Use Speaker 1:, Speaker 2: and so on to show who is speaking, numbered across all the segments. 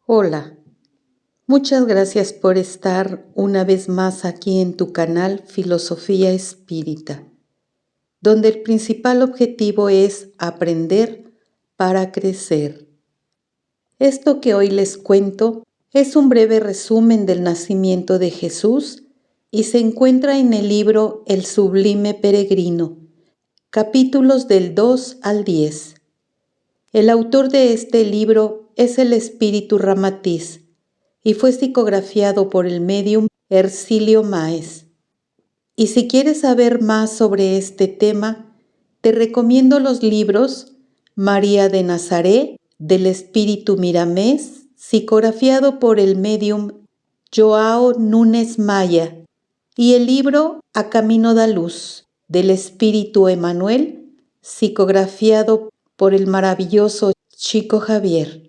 Speaker 1: Hola, muchas gracias por estar una vez más aquí en tu canal Filosofía Espírita, donde el principal objetivo es aprender para crecer. Esto que hoy les cuento es un breve resumen del nacimiento de Jesús y se encuentra en el libro El Sublime Peregrino, capítulos del 2 al 10. El autor de este libro es el espíritu Ramatiz y fue psicografiado por el médium Hercilio Máez. Y si quieres saber más sobre este tema, te recomiendo los libros María de Nazaret, del espíritu Miramés, psicografiado por el médium Joao Núñez Maya, y el libro A Camino da Luz, del espíritu Emanuel, psicografiado por el maravilloso Chico Javier.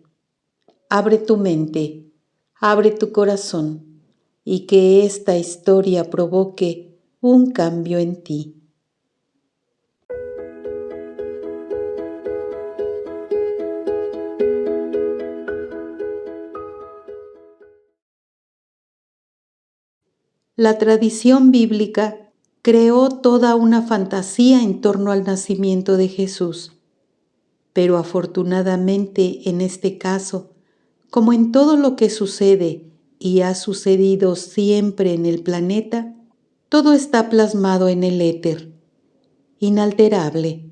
Speaker 1: Abre tu mente, abre tu corazón y que esta historia provoque un cambio en ti. La tradición bíblica creó toda una fantasía en torno al nacimiento de Jesús, pero afortunadamente en este caso, como en todo lo que sucede y ha sucedido siempre en el planeta, todo está plasmado en el éter, inalterable,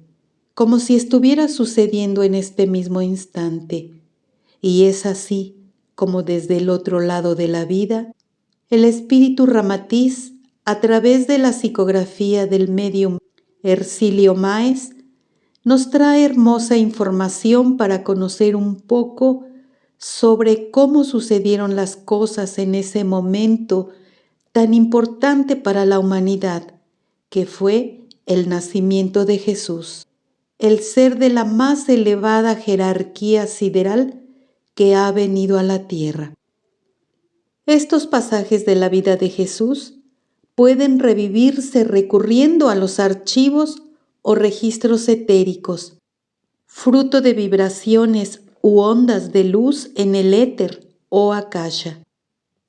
Speaker 1: como si estuviera sucediendo en este mismo instante. Y es así como desde el otro lado de la vida, el espíritu Ramatiz, a través de la psicografía del médium Hercilio Máez, nos trae hermosa información para conocer un poco sobre cómo sucedieron las cosas en ese momento tan importante para la humanidad, que fue el nacimiento de Jesús, el ser de la más elevada jerarquía sideral que ha venido a la tierra. Estos pasajes de la vida de Jesús pueden revivirse recurriendo a los archivos o registros etéricos, fruto de vibraciones u ondas de luz en el éter o akasha.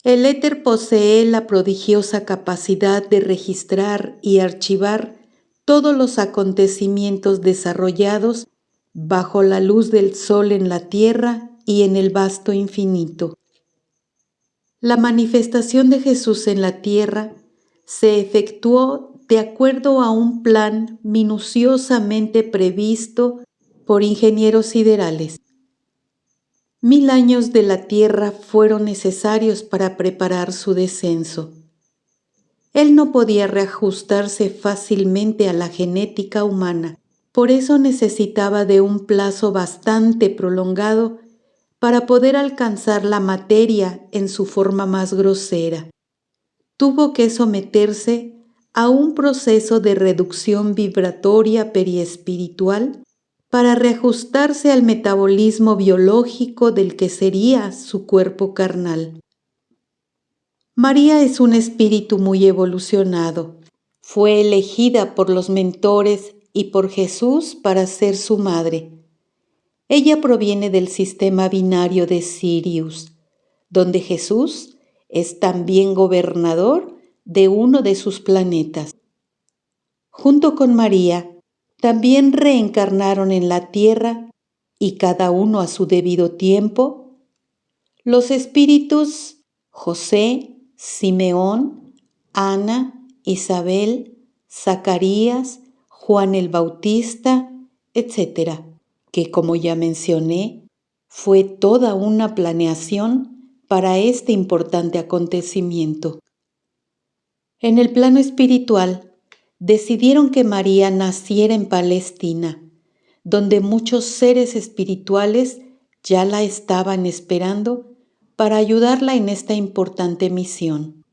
Speaker 1: El éter posee la prodigiosa capacidad de registrar y archivar todos los acontecimientos desarrollados bajo la luz del sol en la tierra y en el vasto infinito. La manifestación de Jesús en la tierra se efectuó de acuerdo a un plan minuciosamente previsto por ingenieros siderales. 1000 años de la tierra fueron necesarios para preparar su descenso. Él no podía reajustarse fácilmente a la genética humana, por eso necesitaba de un plazo bastante prolongado para poder alcanzar la materia en su forma más grosera. Tuvo que someterse a un proceso de reducción vibratoria periespiritual para reajustarse al metabolismo biológico del que sería su cuerpo carnal. María es un espíritu muy evolucionado. Fue elegida por los mentores y por Jesús para ser su madre. Ella proviene del sistema binario de Sirius, donde Jesús es también gobernador de uno de sus planetas. Junto con María, también reencarnaron en la tierra, y cada uno a su debido tiempo, los espíritus José, Simeón, Ana, Isabel, Zacarías, Juan el Bautista, etc., que como ya mencioné, fue toda una planeación para este importante acontecimiento. En el plano espiritual, decidieron que María naciera en Palestina, donde muchos seres espirituales ya la estaban esperando para ayudarla en esta importante misión.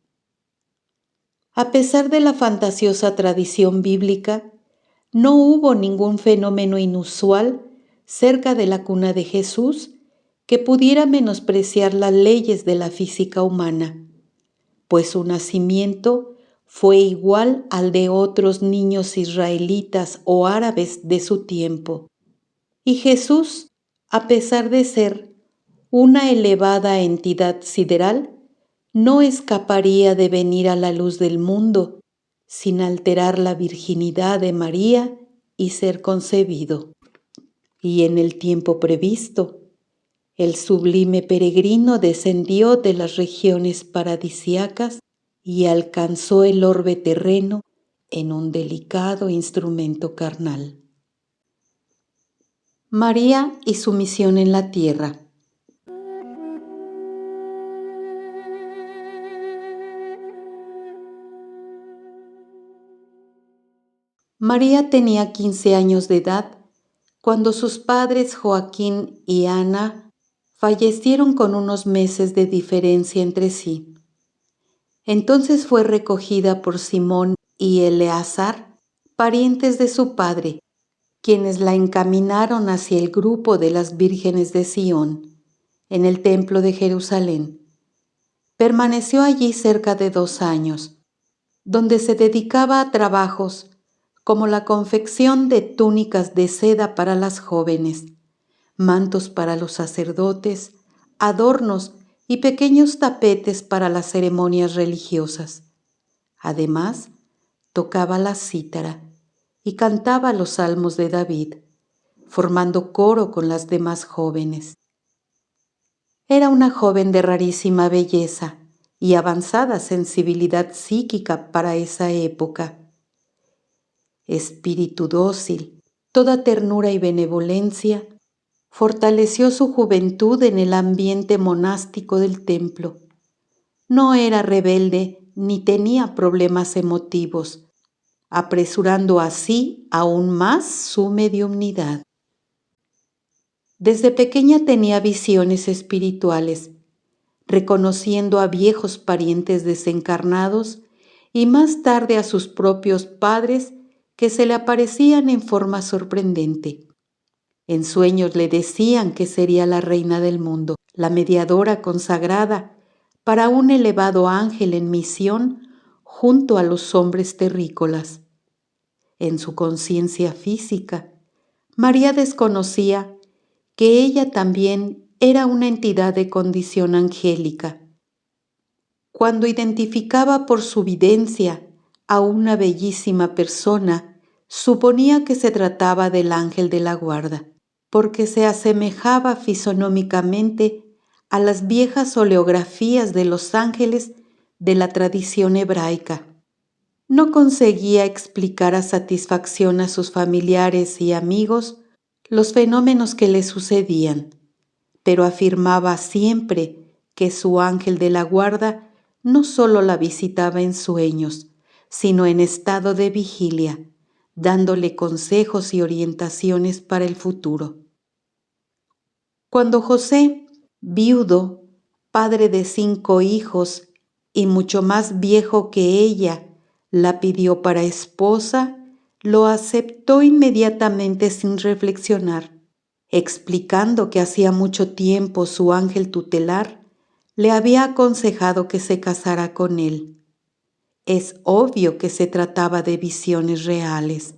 Speaker 1: A pesar de la fantasiosa tradición bíblica, no hubo ningún fenómeno inusual cerca de la cuna de Jesús que pudiera menospreciar las leyes de la física humana, pues su nacimiento fue igual al de otros niños israelitas o árabes de su tiempo. Y Jesús, a pesar de ser una elevada entidad sideral, no escaparía de venir a la luz del mundo sin alterar la virginidad de María y ser concebido. Y en el tiempo previsto, el sublime peregrino descendió de las regiones paradisíacas y alcanzó el orbe terreno en un delicado instrumento carnal. María y su misión en la tierra. María tenía 15 años de edad cuando sus padres Joaquín y Ana fallecieron con unos meses de diferencia entre sí. Entonces fue recogida por Simón y Eleazar, parientes de su padre, quienes la encaminaron hacia el grupo de las vírgenes de Sión, en el templo de Jerusalén. Permaneció allí cerca de 2 años, donde se dedicaba a trabajos como la confección de túnicas de seda para las jóvenes, mantos para los sacerdotes, adornos y pequeños tapetes para las ceremonias religiosas. Además, tocaba la cítara y cantaba los salmos de David, formando coro con las demás jóvenes. Era una joven de rarísima belleza y avanzada sensibilidad psíquica para esa época. Espíritu dócil, toda ternura y benevolencia, fortaleció su juventud en el ambiente monástico del templo. No era rebelde ni tenía problemas emotivos, apresurando así aún más su mediumnidad. Desde pequeña tenía visiones espirituales, reconociendo a viejos parientes desencarnados y más tarde a sus propios padres que se le aparecían en forma sorprendente. En sueños le decían que sería la reina del mundo, la mediadora consagrada para un elevado ángel en misión junto a los hombres terrícolas. En su conciencia física, María desconocía que ella también era una entidad de condición angélica. Cuando identificaba por su videncia a una bellísima persona, suponía que se trataba del ángel de la guarda, porque se asemejaba fisonómicamente a las viejas oleografías de los ángeles de la tradición hebraica. No conseguía explicar a satisfacción a sus familiares y amigos los fenómenos que le sucedían, pero afirmaba siempre que su ángel de la guarda no solo la visitaba en sueños, sino en estado de vigilia, dándole consejos y orientaciones para el futuro. Cuando José, viudo, padre de 5 hijos y mucho más viejo que ella, la pidió para esposa, lo aceptó inmediatamente sin reflexionar, explicando que hacía mucho tiempo su ángel tutelar le había aconsejado que se casara con él. Es obvio que se trataba de visiones reales,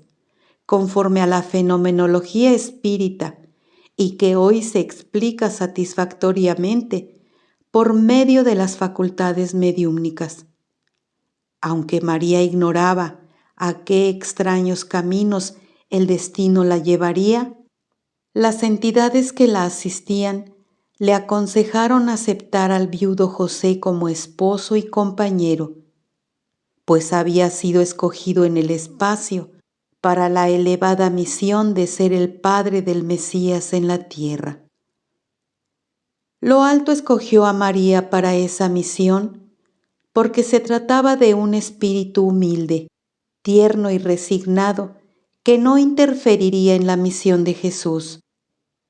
Speaker 1: conforme a la fenomenología espírita, y que hoy se explica satisfactoriamente por medio de las facultades mediúmnicas. Aunque María ignoraba a qué extraños caminos el destino la llevaría, las entidades que la asistían le aconsejaron aceptar al viudo José como esposo y compañero, pues había sido escogido en el espacio para la elevada misión de ser el padre del Mesías en la tierra. Lo alto escogió a María para esa misión porque se trataba de un espíritu humilde, tierno y resignado, que no interferiría en la misión de Jesús.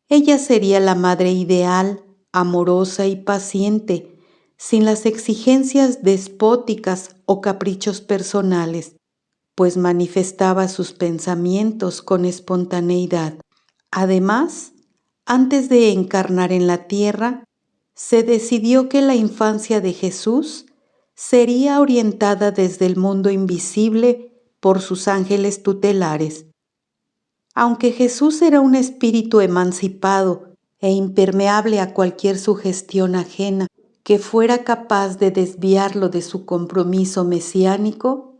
Speaker 1: Ella sería la madre ideal, amorosa y paciente, sin las exigencias despóticas o caprichos personales, pues manifestaba sus pensamientos con espontaneidad. Además, antes de encarnar en la tierra, se decidió que la infancia de Jesús sería orientada desde el mundo invisible por sus ángeles tutelares. Aunque Jesús era un espíritu emancipado e impermeable a cualquier sugestión ajena que fuera capaz de desviarlo de su compromiso mesiánico,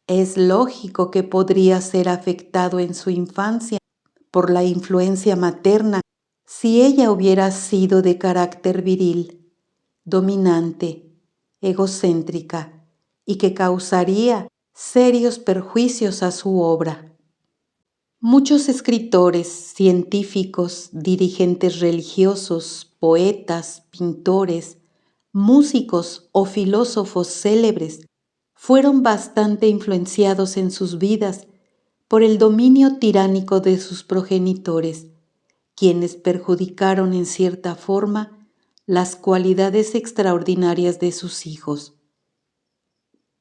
Speaker 1: es lógico que podría ser afectado en su infancia por la influencia materna si ella hubiera sido de carácter viril, dominante, egocéntrica y que causaría serios perjuicios a su obra. Muchos escritores, científicos, dirigentes religiosos, poetas, pintores, músicos o filósofos célebres fueron bastante influenciados en sus vidas por el dominio tiránico de sus progenitores, quienes perjudicaron en cierta forma las cualidades extraordinarias de sus hijos.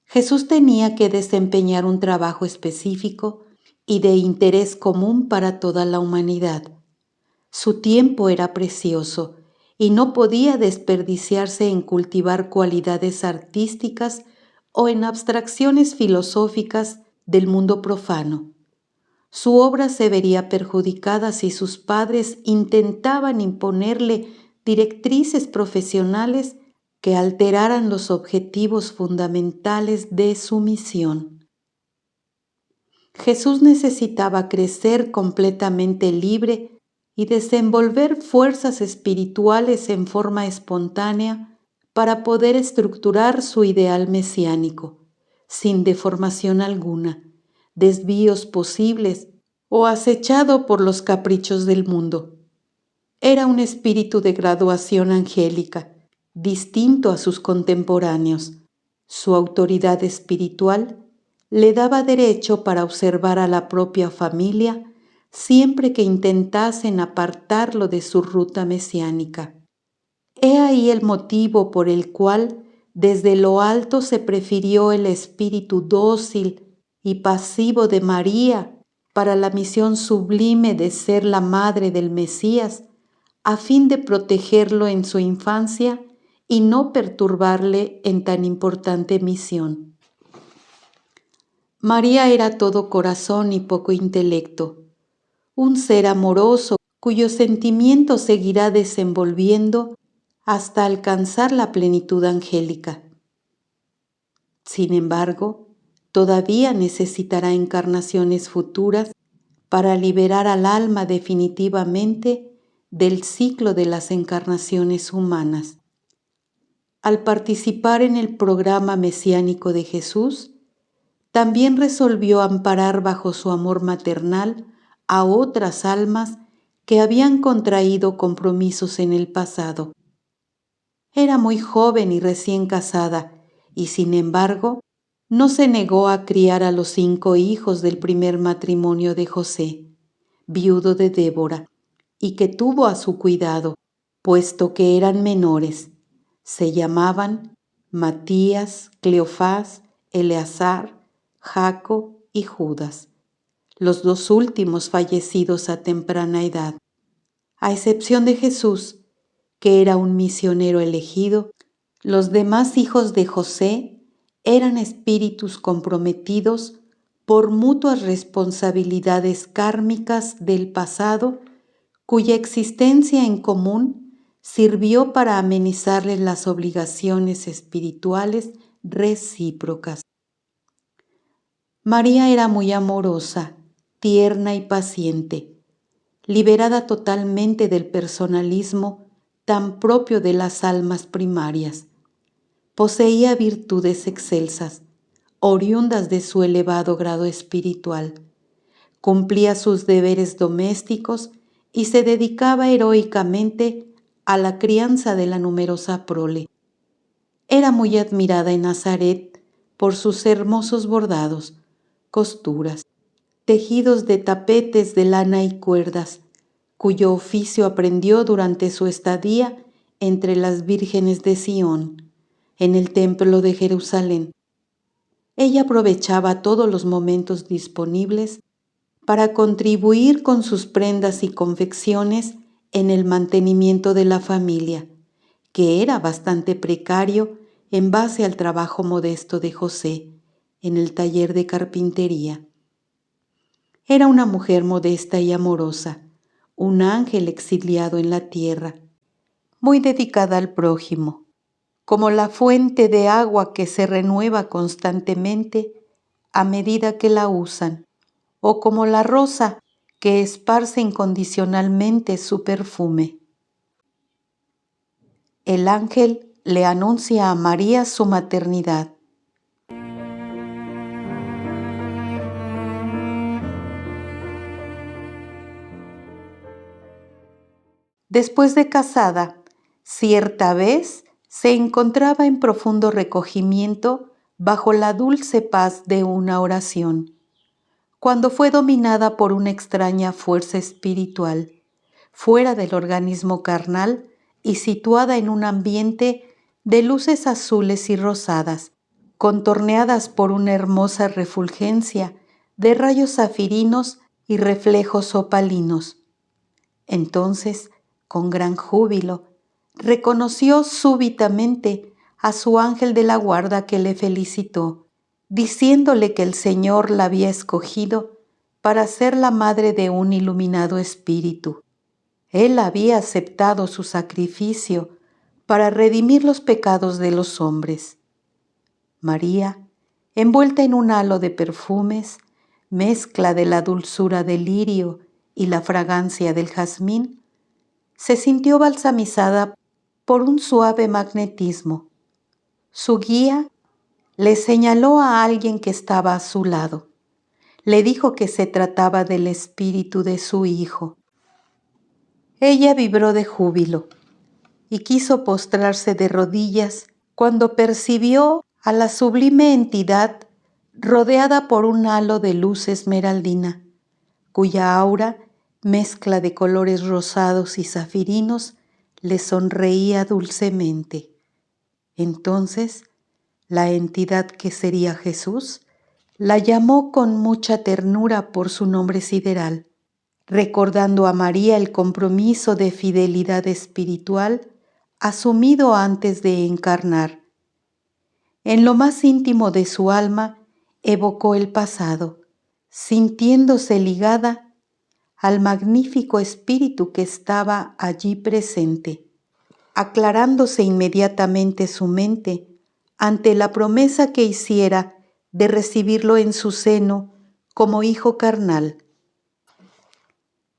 Speaker 1: Jesús tenía que desempeñar un trabajo específico y de interés común para toda la humanidad. Su tiempo era precioso y no podía desperdiciarse en cultivar cualidades artísticas o en abstracciones filosóficas del mundo profano. Su obra se vería perjudicada si sus padres intentaban imponerle directrices profesionales que alteraran los objetivos fundamentales de su misión. Jesús necesitaba crecer completamente libre y desenvolver fuerzas espirituales en forma espontánea para poder estructurar su ideal mesiánico, sin deformación alguna, desvíos posibles o acechado por los caprichos del mundo. Era un espíritu de graduación angélica, distinto a sus contemporáneos. Su autoridad espiritual le daba derecho para observar a la propia familia siempre que intentasen apartarlo de su ruta mesiánica. He ahí el motivo por el cual desde lo alto se prefirió el espíritu dócil y pasivo de María para la misión sublime de ser la madre del Mesías, a fin de protegerlo en su infancia y no perturbarle en tan importante misión. María era todo corazón y poco intelecto, un ser amoroso cuyo sentimiento seguirá desenvolviendo hasta alcanzar la plenitud angélica. Sin embargo, todavía necesitará encarnaciones futuras para liberar al alma definitivamente del ciclo de las encarnaciones humanas. Al participar en el programa mesiánico de Jesús, también resolvió amparar bajo su amor maternal a otras almas que habían contraído compromisos en el pasado. Era muy joven y recién casada, y sin embargo, no se negó a criar a los 5 hijos del primer matrimonio de José, viudo de Débora, y que tuvo a su cuidado, puesto que eran menores. Se llamaban Matías, Cleofás, Eleazar, Jaco y Judas, los 2 últimos fallecidos a temprana edad. A excepción de Jesús, que era un misionero elegido, los demás hijos de José eran espíritus comprometidos por mutuas responsabilidades kármicas del pasado, cuya existencia en común sirvió para amenizarles las obligaciones espirituales recíprocas. María era muy amorosa, tierna y paciente, liberada totalmente del personalismo tan propio de las almas primarias. Poseía virtudes excelsas, oriundas de su elevado grado espiritual. Cumplía sus deberes domésticos y se dedicaba heroicamente a la crianza de la numerosa prole. Era muy admirada en Nazaret por sus hermosos bordados, costuras, tejidos de tapetes de lana y cuerdas, cuyo oficio aprendió durante su estadía entre las vírgenes de Sión, en el templo de Jerusalén. Ella aprovechaba todos los momentos disponibles para contribuir con sus prendas y confecciones en el mantenimiento de la familia, que era bastante precario en base al trabajo modesto de José en el taller de carpintería. Era una mujer modesta y amorosa, un ángel exiliado en la tierra, muy dedicada al prójimo, como la fuente de agua que se renueva constantemente a medida que la usan, o como la rosa que esparce incondicionalmente su perfume. El ángel le anuncia a María su maternidad. Después de casada, cierta vez se encontraba en profundo recogimiento bajo la dulce paz de una oración, cuando fue dominada por una extraña fuerza espiritual, fuera del organismo carnal y situada en un ambiente de luces azules y rosadas, contorneadas por una hermosa refulgencia de rayos zafirinos y reflejos opalinos. Entonces, con gran júbilo, reconoció súbitamente a su ángel de la guarda que le felicitó, diciéndole que el Señor la había escogido para ser la madre de un iluminado espíritu. Él había aceptado su sacrificio para redimir los pecados de los hombres. María, envuelta en un halo de perfumes, mezcla de la dulzura del lirio y la fragancia del jazmín, se sintió balsamizada por un suave magnetismo. Su guía le señaló a alguien que estaba a su lado. Le dijo que se trataba del espíritu de su hijo. Ella vibró de júbilo y quiso postrarse de rodillas cuando percibió a la sublime entidad rodeada por un halo de luz esmeraldina, cuya aura, mezcla de colores rosados y zafirinos, le sonreía dulcemente. Entonces, la entidad que sería Jesús la llamó con mucha ternura por su nombre sideral, recordando a María el compromiso de fidelidad espiritual asumido antes de encarnar. En lo más íntimo de su alma evocó el pasado, sintiéndose ligada al magnífico espíritu que estaba allí presente, aclarándose inmediatamente su mente ante la promesa que hiciera de recibirlo en su seno como hijo carnal.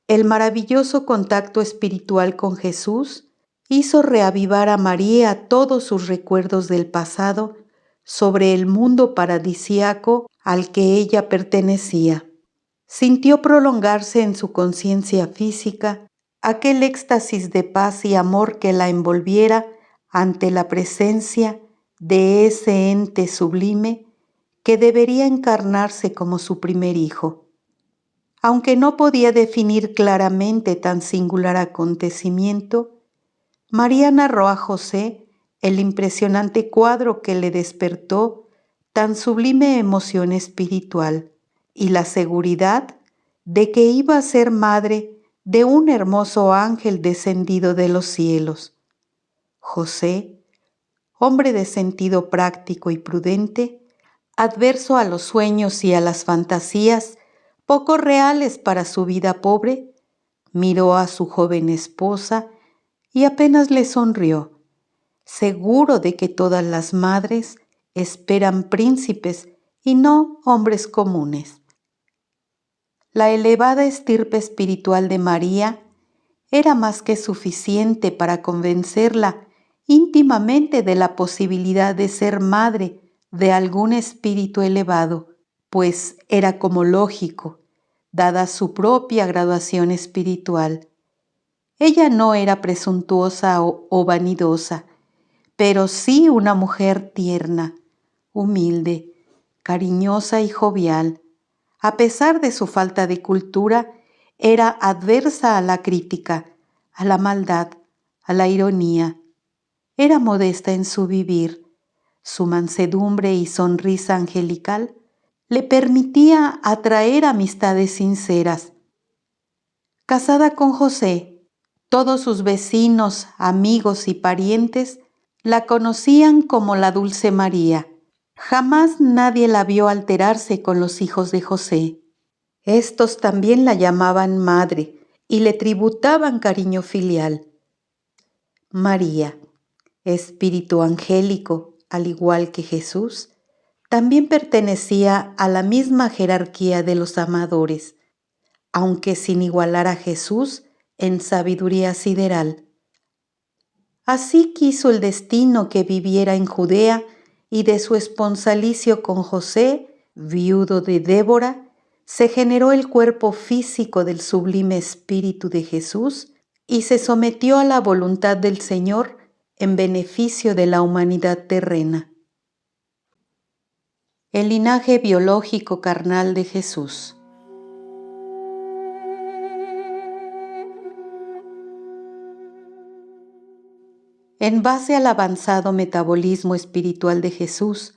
Speaker 1: El maravilloso contacto espiritual con Jesús hizo reavivar a María todos sus recuerdos del pasado sobre el mundo paradisíaco al que ella pertenecía. Sintió prolongarse en su conciencia física aquel éxtasis de paz y amor que la envolviera ante la presencia de ese ente sublime que debería encarnarse como su primer hijo. Aunque no podía definir claramente tan singular acontecimiento, María narró a José el impresionante cuadro que le despertó tan sublime emoción espiritual y la seguridad de que iba a ser madre de un hermoso ángel descendido de los cielos. José, hombre de sentido práctico y prudente, adverso a los sueños y a las fantasías poco reales para su vida pobre, miró a su joven esposa y apenas le sonrió, seguro de que todas las madres esperan príncipes y no hombres comunes. La elevada estirpe espiritual de María era más que suficiente para convencerla íntimamente de la posibilidad de ser madre de algún espíritu elevado, pues era como lógico, dada su propia graduación espiritual. Ella no era presuntuosa o vanidosa, pero sí una mujer tierna, humilde, cariñosa y jovial. A pesar de su falta de cultura, era adversa a la crítica, a la maldad, a la ironía. Era modesta en su vivir. Su mansedumbre y sonrisa angelical le permitía atraer amistades sinceras. Casada con José, todos sus vecinos, amigos y parientes la conocían como la Dulce María. Jamás nadie la vio alterarse con los hijos de José. Estos también la llamaban madre y le tributaban cariño filial. María, espíritu angélico, al igual que Jesús, también pertenecía a la misma jerarquía de los amadores, aunque sin igualar a Jesús en sabiduría sideral. Así quiso el destino que viviera en Judea, y de su esponsalicio con José, viudo de Débora, se generó el cuerpo físico del sublime Espíritu de Jesús y se sometió a la voluntad del Señor en beneficio de la humanidad terrena. El linaje biológico carnal de Jesús. En base al avanzado metabolismo espiritual de Jesús,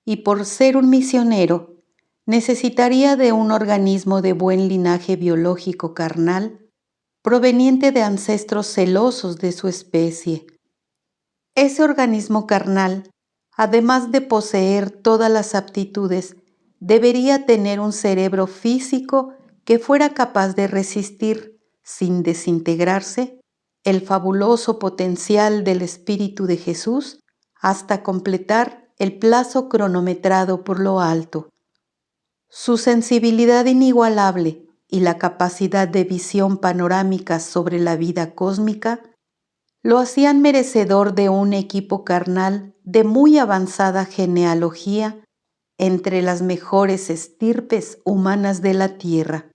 Speaker 1: y por ser un misionero, necesitaría de un organismo de buen linaje biológico carnal, proveniente de ancestros celosos de su especie. Ese organismo carnal, además de poseer todas las aptitudes, debería tener un cerebro físico que fuera capaz de resistir, sin desintegrarse, el fabuloso potencial del Espíritu de Jesús hasta completar el plazo cronometrado por lo alto. Su sensibilidad inigualable y la capacidad de visión panorámica sobre la vida cósmica lo hacían merecedor de un equipo carnal de muy avanzada genealogía entre las mejores estirpes humanas de la tierra.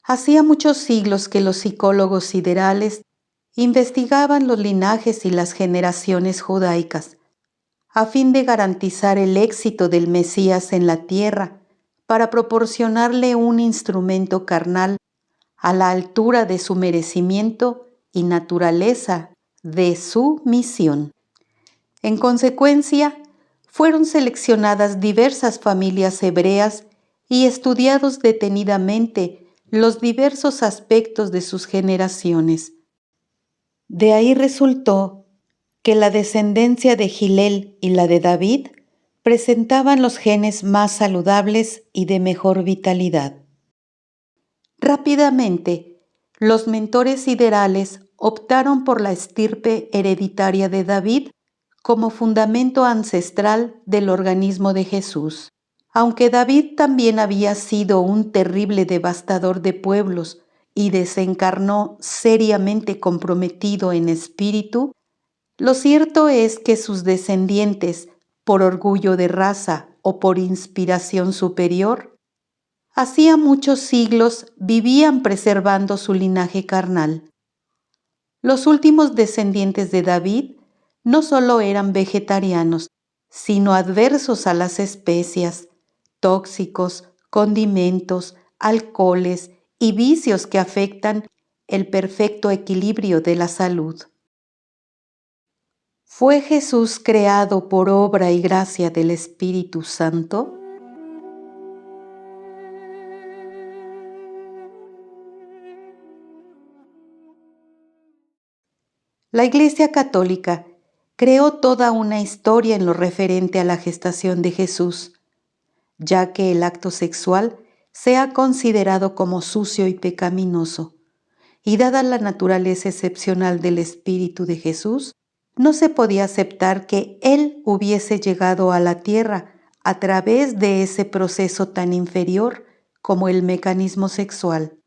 Speaker 1: Hacía muchos siglos que los psicólogos siderales investigaban los linajes y las generaciones judaicas, a fin de garantizar el éxito del Mesías en la tierra, para proporcionarle un instrumento carnal a la altura de su merecimiento y naturaleza de su misión. En consecuencia, fueron seleccionadas diversas familias hebreas y estudiados detenidamente los diversos aspectos de sus generaciones. De ahí resultó que la descendencia de Gilel y la de David presentaban los genes más saludables y de mejor vitalidad. Rápidamente, los mentores siderales optaron por la estirpe hereditaria de David como fundamento ancestral del organismo de Jesús. Aunque David también había sido un terrible devastador de pueblos y desencarnó seriamente comprometido en espíritu, lo cierto es que sus descendientes, por orgullo de raza o por inspiración superior, hacía muchos siglos vivían preservando su linaje carnal. Los últimos descendientes de David no solo eran vegetarianos, sino adversos a las especias, tóxicos, condimentos, alcoholes y vicios que afectan el perfecto equilibrio de la salud. ¿Fue Jesús creado por obra y gracia del Espíritu Santo? La Iglesia Católica creó toda una historia en lo referente a la gestación de Jesús, ya que el acto sexual se ha considerado como sucio y pecaminoso, y dada la naturaleza excepcional del Espíritu de Jesús, no se podía aceptar que Él hubiese llegado a la tierra a través de ese proceso tan inferior como el mecanismo sexual.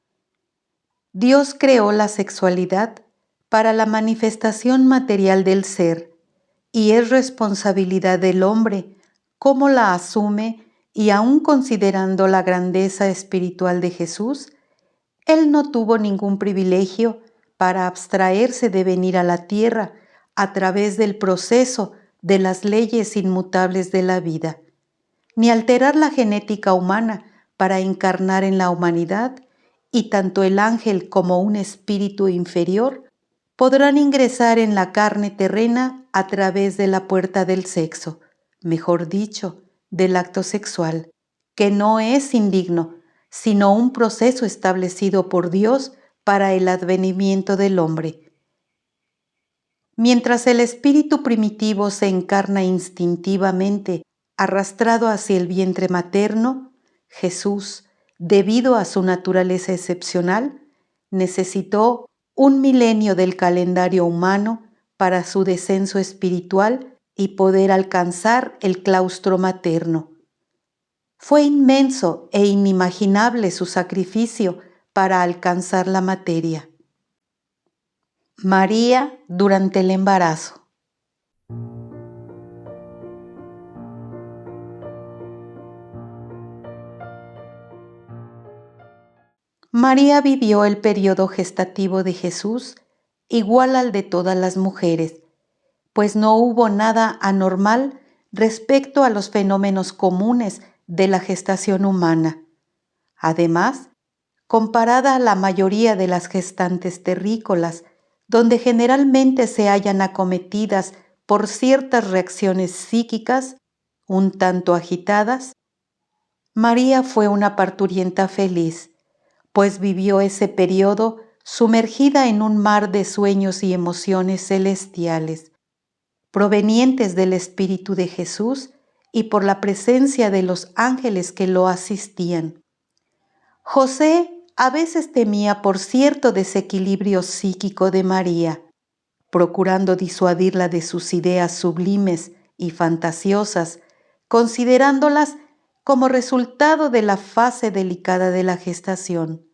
Speaker 1: Dios creó la sexualidad para la manifestación material del ser, y es responsabilidad del hombre cómo la asume, y aun considerando la grandeza espiritual de Jesús, Él no tuvo ningún privilegio para abstraerse de venir a la tierra a través del proceso de las leyes inmutables de la vida, ni alterar la genética humana para encarnar en la humanidad, y tanto el ángel como un espíritu inferior podrán ingresar en la carne terrena a través de la puerta del sexo, mejor dicho, del acto sexual, que no es indigno, sino un proceso establecido por Dios para el advenimiento del hombre. Mientras el espíritu primitivo se encarna instintivamente, arrastrado hacia el vientre materno, Jesús, debido a su naturaleza excepcional, necesitó 1 milenio del calendario humano para su descenso espiritual y poder alcanzar el claustro materno. Fue inmenso e inimaginable su sacrificio para alcanzar la materia. María durante el embarazo. María vivió el periodo gestativo de Jesús igual al de todas las mujeres, pues no hubo nada anormal respecto a los fenómenos comunes de la gestación humana. Además, comparada a la mayoría de las gestantes terrícolas, donde generalmente se hallan acometidas por ciertas reacciones psíquicas un tanto agitadas, María fue una parturienta feliz, pues vivió ese periodo sumergida en un mar de sueños y emociones celestiales, provenientes del Espíritu de Jesús y por la presencia de los ángeles que lo asistían. José a veces temía por cierto desequilibrio psíquico de María, procurando disuadirla de sus ideas sublimes y fantasiosas, considerándolas como resultado de la fase delicada de la gestación.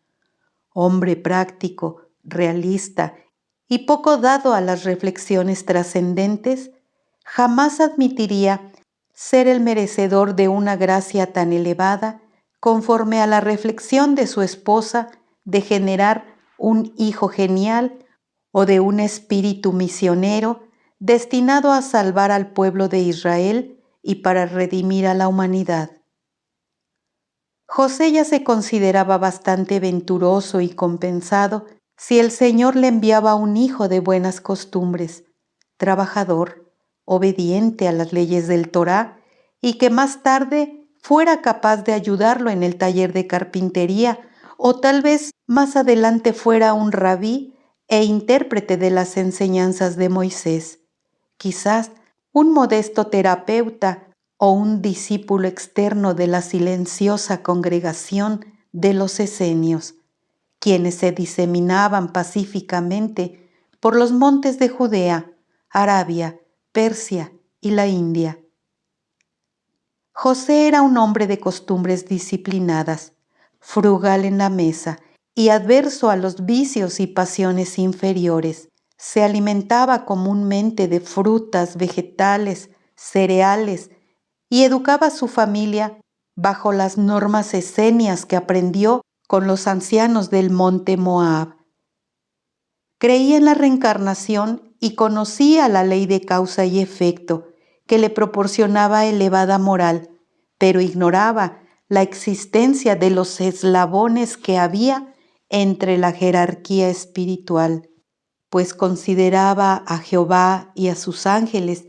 Speaker 1: Hombre práctico, realista y poco dado a las reflexiones trascendentes, jamás admitiría ser el merecedor de una gracia tan elevada conforme a la reflexión de su esposa de generar un hijo genial o de un espíritu misionero destinado a salvar al pueblo de Israel y para redimir a la humanidad. José ya se consideraba bastante venturoso y compensado si el Señor le enviaba un hijo de buenas costumbres, trabajador, obediente a las leyes del Torá y que más tarde fuera capaz de ayudarlo en el taller de carpintería o tal vez más adelante fuera un rabí e intérprete de las enseñanzas de Moisés, quizás un modesto terapeuta o un discípulo externo de la silenciosa congregación de los esenios, quienes se diseminaban pacíficamente por los montes de Judea, Arabia, Persia y la India. José era un hombre de costumbres disciplinadas, frugal en la mesa y adverso a los vicios y pasiones inferiores. Se alimentaba comúnmente de frutas, vegetales, cereales y educaba a su familia bajo las normas esenias que aprendió con los ancianos del monte Moab. Creía en la reencarnación y conocía la ley de causa y efecto que le proporcionaba elevada moral, pero ignoraba la existencia de los eslabones que había entre la jerarquía espiritual, pues consideraba a Jehová y a sus ángeles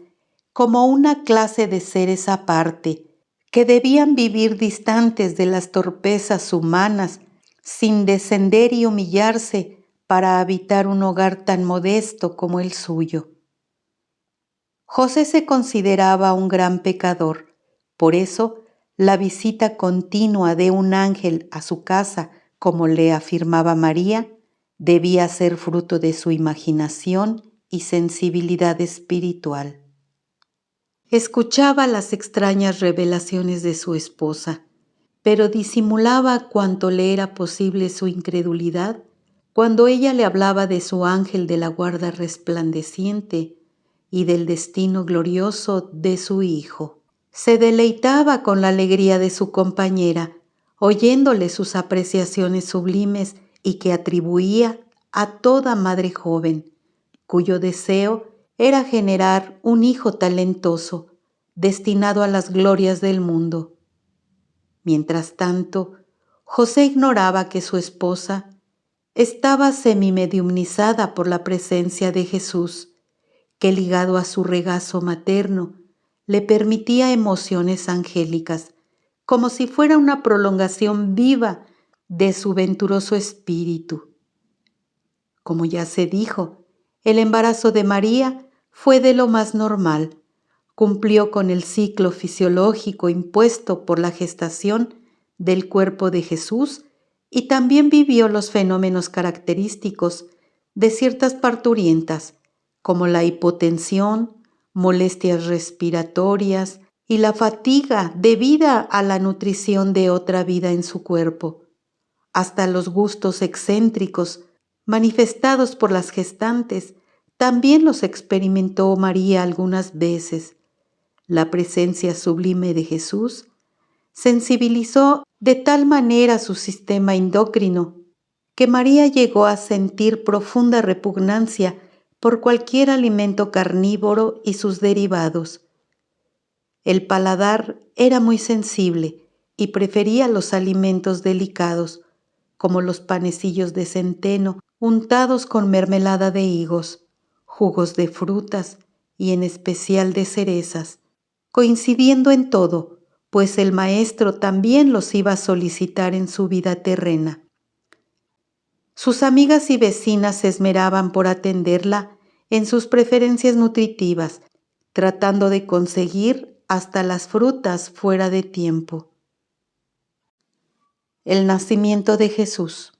Speaker 1: como una clase de seres aparte, que debían vivir distantes de las torpezas humanas, sin descender y humillarse para habitar un hogar tan modesto como el suyo. José se consideraba un gran pecador, por eso la visita continua de un ángel a su casa, como le afirmaba María, debía ser fruto de su imaginación y sensibilidad espiritual. Escuchaba las extrañas revelaciones de su esposa, pero disimulaba cuanto le era posible su incredulidad cuando ella le hablaba de su ángel de la guarda resplandeciente y del destino glorioso de su hijo. Se deleitaba con la alegría de su compañera, oyéndole sus apreciaciones sublimes y que atribuía a toda madre joven, cuyo deseo era generar un hijo talentoso, destinado a las glorias del mundo. Mientras tanto, José ignoraba que su esposa estaba semimediumnizada por la presencia de Jesús, que ligado a su regazo materno, le permitía emociones angélicas, como si fuera una prolongación viva de su venturoso espíritu. Como ya se dijo, el embarazo de María fue de lo más normal. Cumplió con el ciclo fisiológico impuesto por la gestación del cuerpo de Jesús y también vivió los fenómenos característicos de ciertas parturientas, como la hipotensión, molestias respiratorias y la fatiga debida a la nutrición de otra vida en su cuerpo. Hasta los gustos excéntricos manifestados por las gestantes también los experimentó María algunas veces. La presencia sublime de Jesús sensibilizó de tal manera su sistema endocrino que María llegó a sentir profunda repugnancia por cualquier alimento carnívoro y sus derivados. El paladar era muy sensible y prefería los alimentos delicados, como los panecillos de centeno untados con mermelada de higos, jugos de frutas y en especial de cerezas, coincidiendo en todo, pues el Maestro también los iba a solicitar en su vida terrena. Sus amigas y vecinas se esmeraban por atenderla en sus preferencias nutritivas, tratando de conseguir hasta las frutas fuera de tiempo. El nacimiento de Jesús.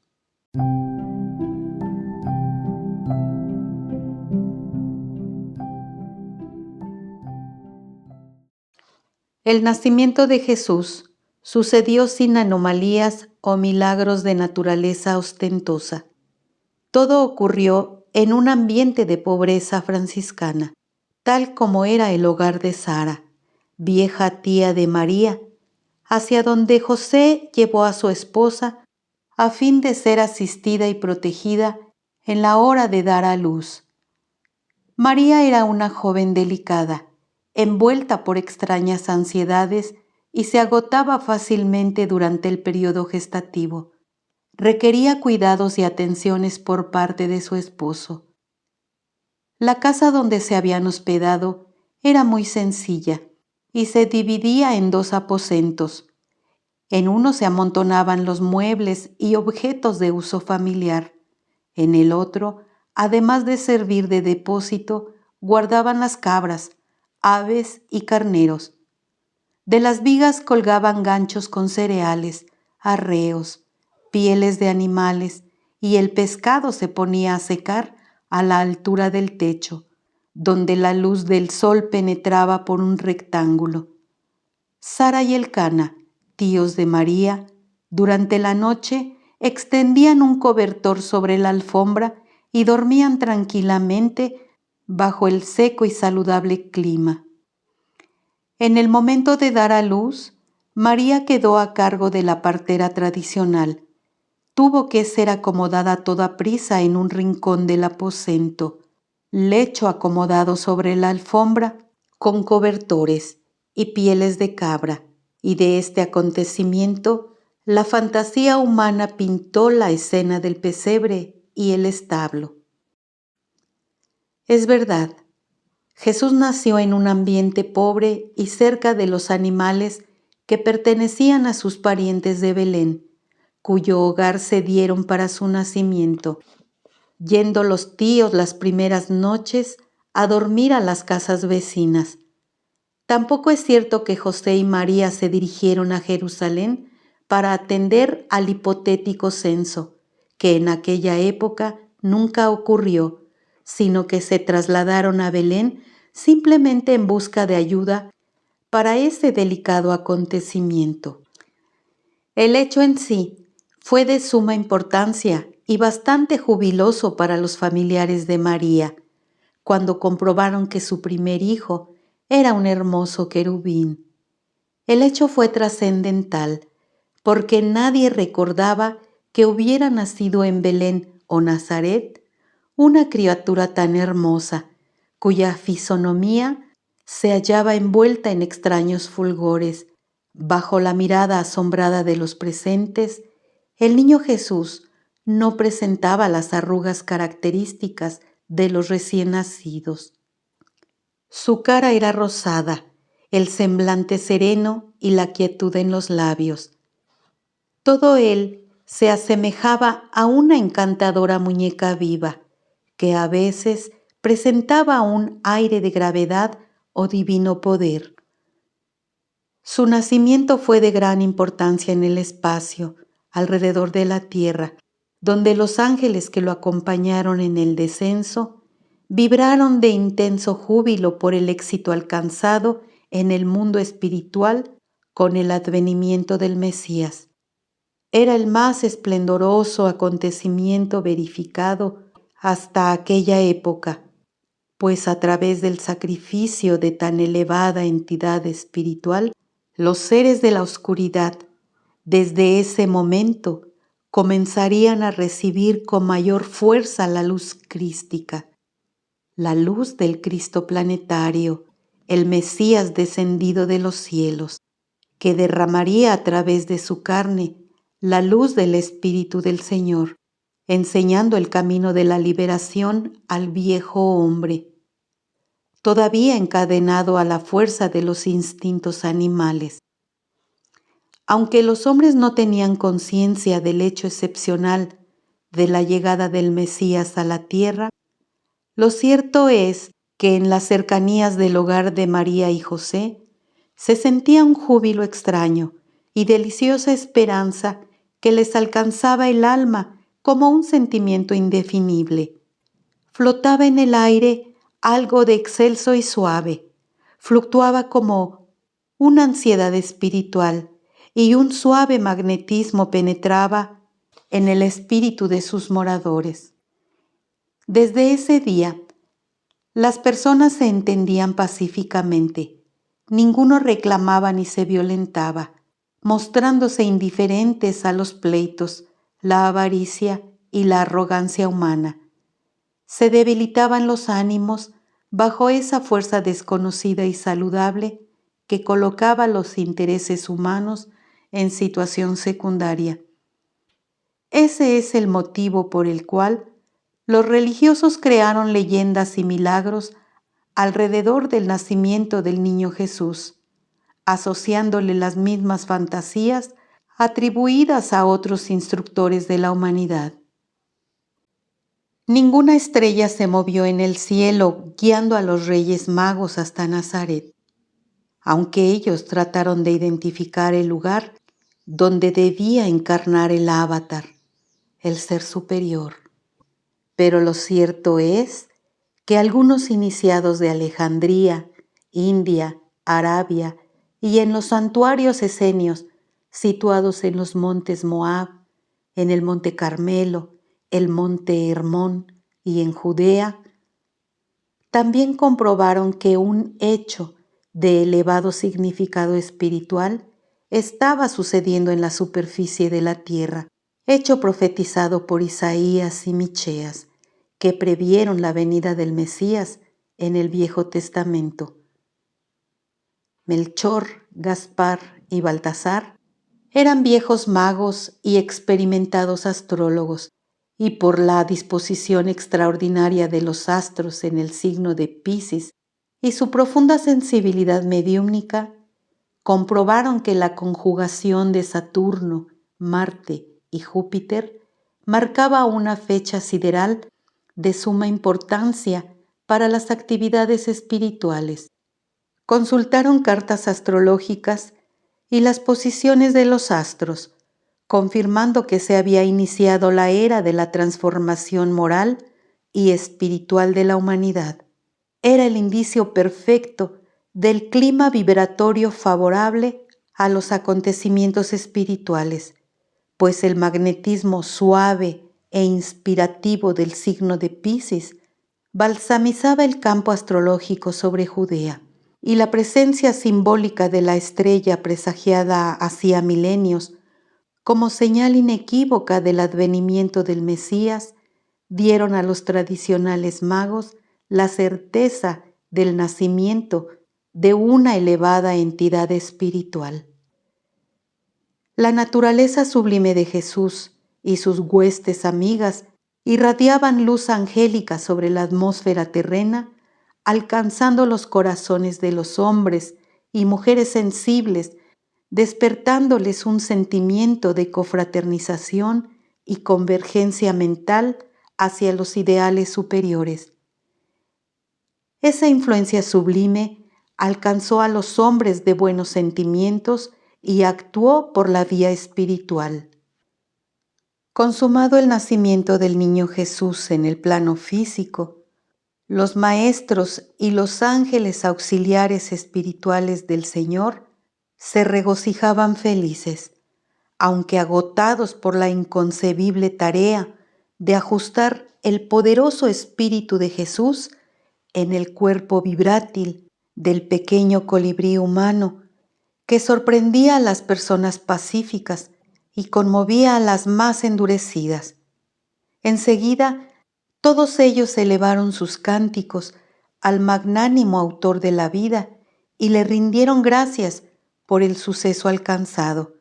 Speaker 1: El nacimiento de Jesús sucedió sin anomalías o milagros de naturaleza ostentosa. Todo ocurrió en un ambiente de pobreza franciscana, tal como era el hogar de Sara, vieja tía de María, hacia donde José llevó a su esposa a fin de ser asistida y protegida en la hora de dar a luz. María era una joven delicada, envuelta por extrañas ansiedades y se agotaba fácilmente durante el periodo gestativo. Requería cuidados y atenciones por parte de su esposo. La casa donde se habían hospedado era muy sencilla y se dividía en 2 aposentos. En uno se amontonaban los muebles y objetos de uso familiar. En el otro, además de servir de depósito, guardaban las cabras, aves y carneros. De las vigas colgaban ganchos con cereales, arreos, pieles de animales, y el pescado se ponía a secar a la altura del techo, donde la luz del sol penetraba por un rectángulo. Sara y Elcana, tíos de María, durante la noche extendían un cobertor sobre la alfombra y dormían tranquilamente bajo el seco y saludable clima. En el momento de dar a luz, María quedó a cargo de la partera tradicional. Tuvo que ser acomodada a toda prisa en un rincón del aposento, lecho acomodado sobre la alfombra con cobertores y pieles de cabra, y de este acontecimiento la fantasía humana pintó la escena del pesebre y el establo. Es verdad, Jesús nació en un ambiente pobre y cerca de los animales que pertenecían a sus parientes de Belén, cuyo hogar cedieron para su nacimiento, yendo los tíos las primeras noches a dormir a las casas vecinas. Tampoco es cierto que José y María se dirigieron a Jerusalén para atender al hipotético censo, que en aquella época nunca ocurrió, sino que se trasladaron a Belén simplemente en busca de ayuda para ese delicado acontecimiento. El hecho en sí fue de suma importancia y bastante jubiloso para los familiares de María, cuando comprobaron que su primer hijo era un hermoso querubín. El hecho fue trascendental, porque nadie recordaba que hubiera nacido en Belén o Nazaret una criatura tan hermosa, cuya fisonomía se hallaba envuelta en extraños fulgores. Bajo la mirada asombrada de los presentes, el niño Jesús no presentaba las arrugas características de los recién nacidos. Su cara era rosada, el semblante sereno y la quietud en los labios. Todo él se asemejaba a una encantadora muñeca viva, que a veces presentaba un aire de gravedad o divino poder. Su nacimiento fue de gran importancia en el espacio, alrededor de la tierra, donde los ángeles que lo acompañaron en el descenso vibraron de intenso júbilo por el éxito alcanzado en el mundo espiritual con el advenimiento del Mesías. Era el más esplendoroso acontecimiento verificado hasta aquella época, pues a través del sacrificio de tan elevada entidad espiritual, los seres de la oscuridad, desde ese momento, comenzarían a recibir con mayor fuerza la luz crística, la luz del Cristo planetario, el Mesías descendido de los cielos, que derramaría a través de su carne la luz del Espíritu del Señor, enseñando el camino de la liberación al viejo hombre, todavía encadenado a la fuerza de los instintos animales. Aunque los hombres no tenían conciencia del hecho excepcional de la llegada del Mesías a la tierra, lo cierto es que en las cercanías del hogar de María y José se sentía un júbilo extraño y deliciosa esperanza que les alcanzaba el alma como un sentimiento indefinible. Flotaba en el aire algo de excelso y suave, fluctuaba como una ansiedad espiritual y un suave magnetismo penetraba en el espíritu de sus moradores. Desde ese día, las personas se entendían pacíficamente. Ninguno reclamaba ni se violentaba, mostrándose indiferentes a los pleitos, la avaricia y la arrogancia humana. Se debilitaban los ánimos bajo esa fuerza desconocida y saludable que colocaba los intereses humanos en situación secundaria. Ese es el motivo por el cual los religiosos crearon leyendas y milagros alrededor del nacimiento del niño Jesús, asociándole las mismas fantasías atribuidas a otros instructores de la humanidad. Ninguna estrella se movió en el cielo guiando a los Reyes Magos hasta Nazaret, aunque ellos trataron de identificar el lugar donde debía encarnar el Avatar, el Ser Superior. Pero lo cierto es que algunos iniciados de Alejandría, India, Arabia y en los santuarios esenios situados en los montes Moab, en el monte Carmelo, el monte Hermón y en Judea, también comprobaron que un hecho de elevado significado espiritual estaba sucediendo en la superficie de la tierra, hecho profetizado por Isaías y Micheas, que previeron la venida del Mesías en el Viejo Testamento. Melchor, Gaspar y Baltasar eran viejos magos y experimentados astrólogos, y por la disposición extraordinaria de los astros en el signo de Piscis y su profunda sensibilidad mediúmnica, comprobaron que la conjugación de Saturno, Marte y Júpiter marcaba una fecha sideral de suma importancia para las actividades espirituales. Consultaron cartas astrológicas y las posiciones de los astros, confirmando que se había iniciado la era de la transformación moral y espiritual de la humanidad. Era el indicio perfecto del clima vibratorio favorable a los acontecimientos espirituales, pues el magnetismo suave e inspirativo del signo de Piscis balsamizaba el campo astrológico sobre Judea, y la presencia simbólica de la estrella presagiada hacía milenios, como señal inequívoca del advenimiento del Mesías, dieron a los tradicionales magos la certeza del nacimiento de una elevada entidad espiritual. La naturaleza sublime de Jesús y sus huestes amigas irradiaban luz angélica sobre la atmósfera terrena, alcanzando los corazones de los hombres y mujeres sensibles, despertándoles un sentimiento de confraternización y convergencia mental hacia los ideales superiores. Esa influencia sublime alcanzó a los hombres de buenos sentimientos y actuó por la vía espiritual. Consumado el nacimiento del niño Jesús en el plano físico, los maestros y los ángeles auxiliares espirituales del Señor se regocijaban felices, aunque agotados por la inconcebible tarea de ajustar el poderoso espíritu de Jesús en el cuerpo vibrátil del pequeño colibrí humano que sorprendía a las personas pacíficas y conmovía a las más endurecidas. Enseguida, todos ellos elevaron sus cánticos al magnánimo autor de la vida y le rindieron gracias por el suceso alcanzado,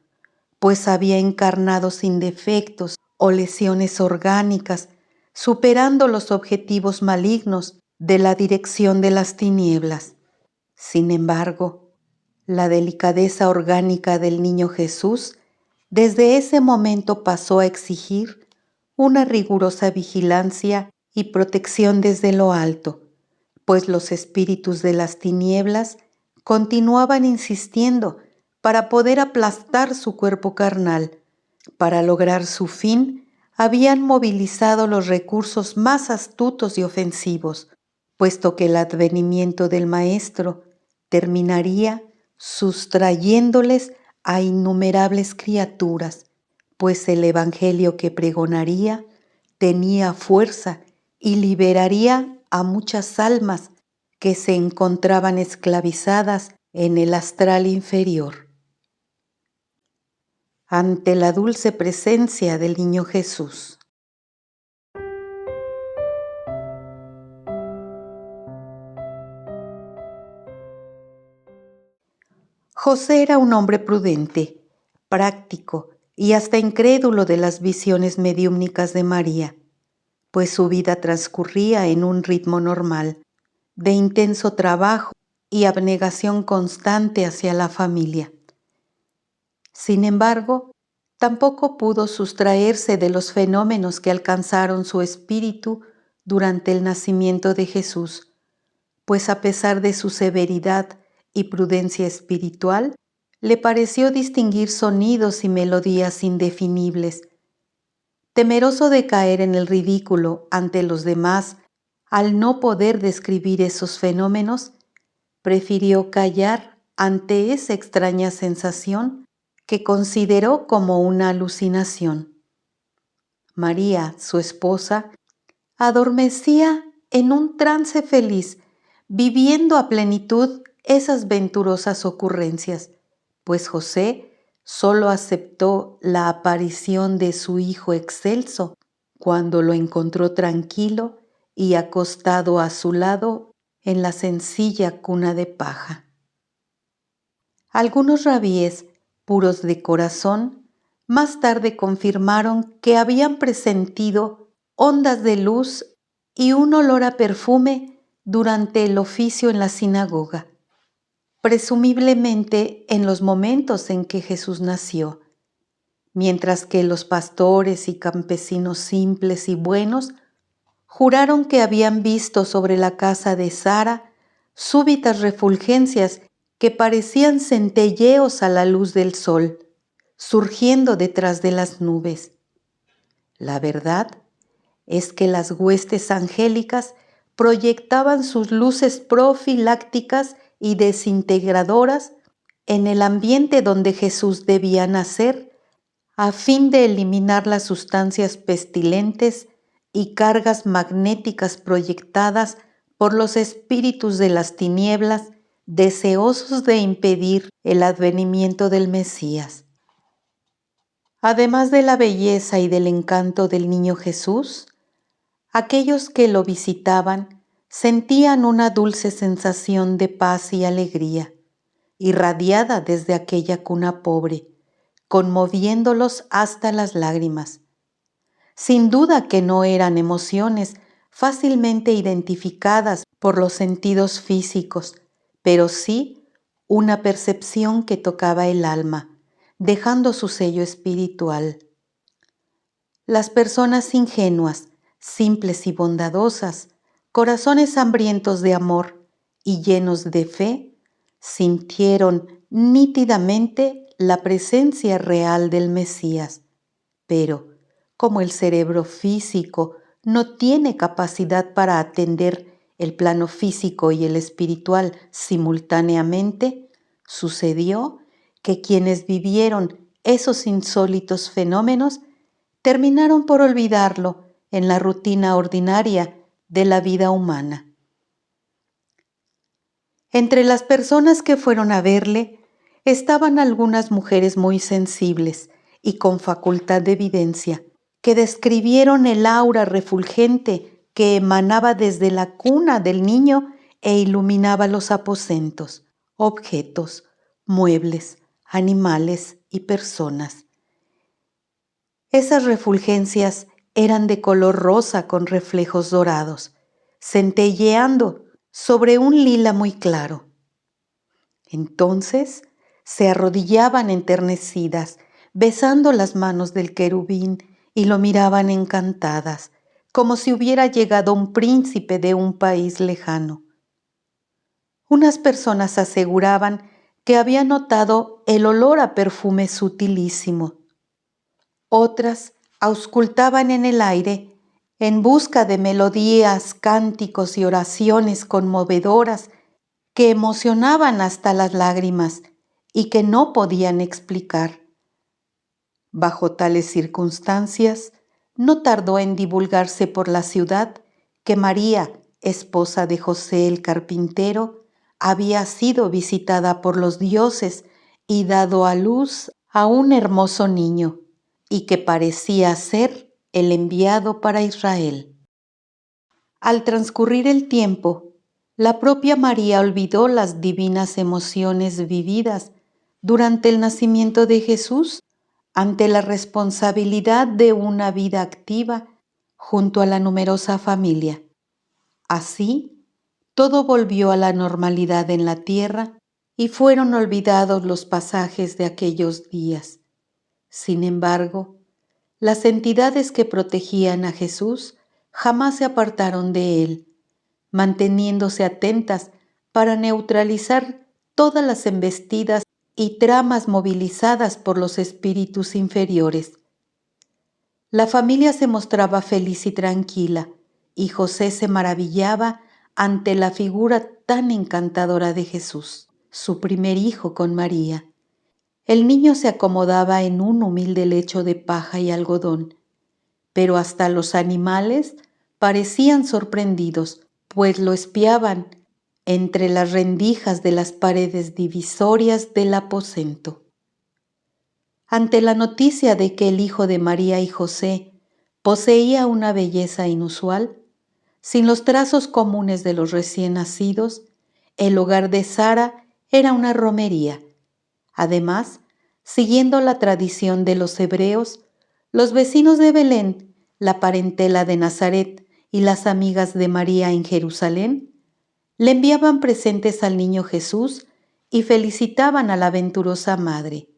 Speaker 1: pues había encarnado sin defectos o lesiones orgánicas, superando los objetivos malignos de la dirección de las tinieblas. Sin embargo, la delicadeza orgánica del niño Jesús desde ese momento pasó a exigir una rigurosa vigilancia y protección desde lo alto, pues los espíritus de las tinieblas continuaban insistiendo para poder aplastar su cuerpo carnal. Para lograr su fin, habían movilizado los recursos más astutos y ofensivos, puesto que el advenimiento del Maestro terminaría sustrayéndoles a innumerables criaturas, pues el Evangelio que pregonaría tenía fuerza y liberaría a muchas almas que se encontraban esclavizadas en el astral inferior. Ante la dulce presencia del niño Jesús. José era un hombre prudente, práctico y hasta incrédulo de las visiones mediúmnicas de María, pues su vida transcurría en un ritmo normal, de intenso trabajo y abnegación constante hacia la familia. Sin embargo, tampoco pudo sustraerse de los fenómenos que alcanzaron su espíritu durante el nacimiento de Jesús, pues a pesar de su severidad y prudencia espiritual, le pareció distinguir sonidos y melodías indefinibles. Temeroso de caer en el ridículo ante los demás al no poder describir esos fenómenos, prefirió callar ante esa extraña sensación que consideró como una alucinación. María, su esposa, adormecía en un trance feliz, viviendo a plenitud esas venturosas ocurrencias, pues José solo aceptó la aparición de su hijo excelso cuando lo encontró tranquilo y acostado a su lado en la sencilla cuna de paja. Algunos rabíes, puros de corazón, más tarde confirmaron que habían presentido ondas de luz y un olor a perfume durante el oficio en la sinagoga, presumiblemente en los momentos en que Jesús nació, mientras que los pastores y campesinos simples y buenos juraron que habían visto sobre la casa de Sara súbitas refulgencias que parecían centelleos a la luz del sol, surgiendo detrás de las nubes. La verdad es que las huestes angélicas proyectaban sus luces profilácticas y desintegradoras en el ambiente donde Jesús debía nacer, a fin de eliminar las sustancias pestilentes y cargas magnéticas proyectadas por los espíritus de las tinieblas, deseosos de impedir el advenimiento del Mesías. Además de la belleza y del encanto del niño Jesús, aquellos que lo visitaban sentían una dulce sensación de paz y alegría, irradiada desde aquella cuna pobre, conmoviéndolos hasta las lágrimas. Sin duda que no eran emociones fácilmente identificadas por los sentidos físicos, pero sí una percepción que tocaba el alma, dejando su sello espiritual. Las personas ingenuas, simples y bondadosas, corazones hambrientos de amor y llenos de fe, sintieron nítidamente la presencia real del Mesías, pero como el cerebro físico no tiene capacidad para atender el plano físico y el espiritual simultáneamente, sucedió que quienes vivieron esos insólitos fenómenos terminaron por olvidarlo en la rutina ordinaria de la vida humana. Entre las personas que fueron a verle estaban algunas mujeres muy sensibles y con facultad de evidencia, que describieron el aura refulgente que emanaba desde la cuna del niño e iluminaba los aposentos, objetos, muebles, animales y personas. Esas refulgencias eran de color rosa con reflejos dorados, centelleando sobre un lila muy claro. Entonces se arrodillaban enternecidas, besando las manos del querubín y lo miraban encantadas, como si hubiera llegado un príncipe de un país lejano. Unas personas aseguraban que habían notado el olor a perfume sutilísimo. Otras auscultaban en el aire en busca de melodías, cánticos y oraciones conmovedoras que emocionaban hasta las lágrimas y que no podían explicar. Bajo tales circunstancias, no tardó en divulgarse por la ciudad que María, esposa de José el carpintero, había sido visitada por los dioses y dado a luz a un hermoso niño, y que parecía ser el enviado para Israel. Al transcurrir el tiempo, la propia María olvidó las divinas emociones vividas durante el nacimiento de Jesús ante la responsabilidad de una vida activa junto a la numerosa familia. Así, todo volvió a la normalidad en la tierra y fueron olvidados los pasajes de aquellos días. Sin embargo, las entidades que protegían a Jesús jamás se apartaron de él, manteniéndose atentas para neutralizar todas las embestidas y tramas movilizadas por los espíritus inferiores. La familia se mostraba feliz y tranquila, y José se maravillaba ante la figura tan encantadora de Jesús, su primer hijo con María. El niño se acomodaba en un humilde lecho de paja y algodón, pero hasta los animales parecían sorprendidos, pues lo espiaban entre las rendijas de las paredes divisorias del aposento. Ante la noticia de que el hijo de María y José poseía una belleza inusual, sin los trazos comunes de los recién nacidos, el hogar de Sara era una romería. Además, siguiendo la tradición de los hebreos, los vecinos de Belén, la parentela de Nazaret y las amigas de María en Jerusalén, le enviaban presentes al niño Jesús y felicitaban a la venturosa madre.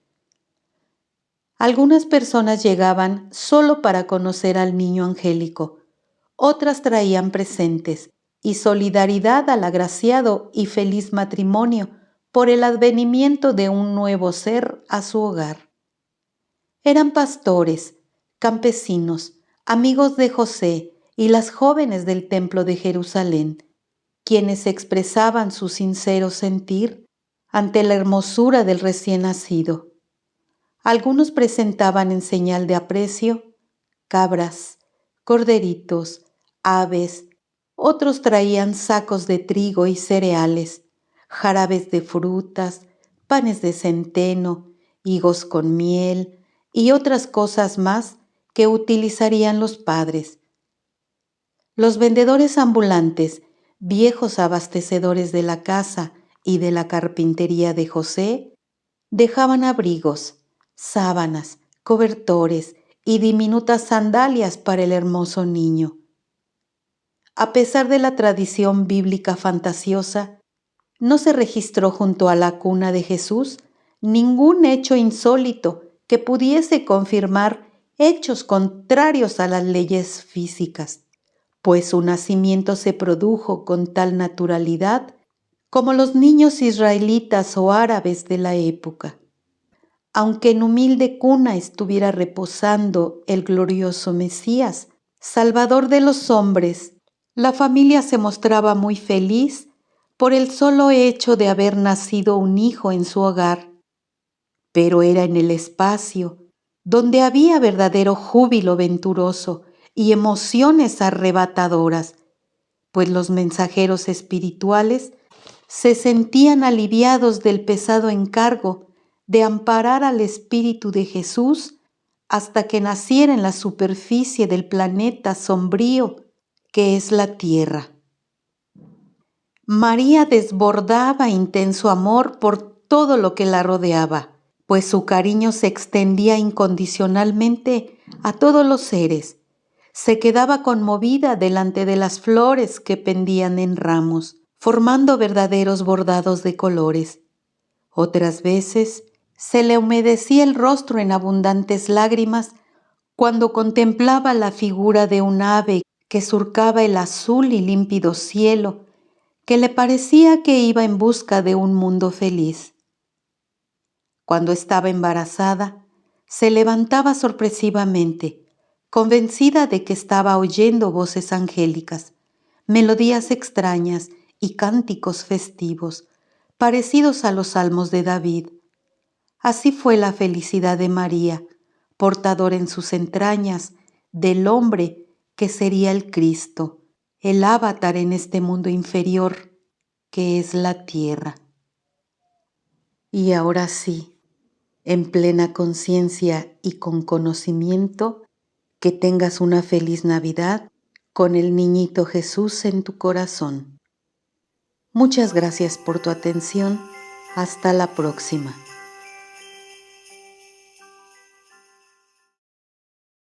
Speaker 1: Algunas personas llegaban solo para conocer al niño angélico, otras traían presentes y solidaridad al agraciado y feliz matrimonio por el advenimiento de un nuevo ser a su hogar. Eran pastores, campesinos, amigos de José y las jóvenes del templo de Jerusalén, quienes expresaban su sincero sentir ante la hermosura del recién nacido. Algunos presentaban en señal de aprecio cabras, corderitos, aves, otros traían sacos de trigo y cereales, jarabes de frutas, panes de centeno, higos con miel y otras cosas más que utilizarían los padres. Los vendedores ambulantes, viejos abastecedores de la casa y de la carpintería de José, dejaban abrigos, sábanas, cobertores y diminutas sandalias para el hermoso niño. A pesar de la tradición bíblica fantasiosa, no se registró junto a la cuna de Jesús ningún hecho insólito que pudiese confirmar hechos contrarios a las leyes físicas, pues su nacimiento se produjo con tal naturalidad como los niños israelitas o árabes de la época. aunque en humilde cuna estuviera reposando el glorioso Mesías, Salvador de los hombres, la familia se mostraba muy feliz por el solo hecho de haber nacido un hijo en su hogar. Pero era en el espacio donde había verdadero júbilo venturoso y emociones arrebatadoras, pues los mensajeros espirituales se sentían aliviados del pesado encargo de amparar al Espíritu de Jesús hasta que naciera en la superficie del planeta sombrío que es la tierra. María desbordaba intenso amor por todo lo que la rodeaba, pues su cariño se extendía incondicionalmente a todos los seres. Se quedaba conmovida delante de las flores que pendían en ramos, formando verdaderos bordados de colores. Otras veces se le humedecía el rostro en abundantes lágrimas cuando contemplaba la figura de un ave que surcaba el azul y límpido cielo, que le parecía que iba en busca de un mundo feliz. Cuando estaba embarazada, se levantaba sorpresivamente, convencida de que estaba oyendo voces angélicas, melodías extrañas y cánticos festivos, parecidos a los salmos de David. Así fue la felicidad de María, portadora en sus entrañas del hombre que sería el Cristo, el avatar en este mundo inferior que es la tierra. Y ahora sí, en plena conciencia y con conocimiento, que tengas una feliz Navidad con el niñito Jesús en tu corazón. Muchas gracias por tu atención. Hasta la próxima.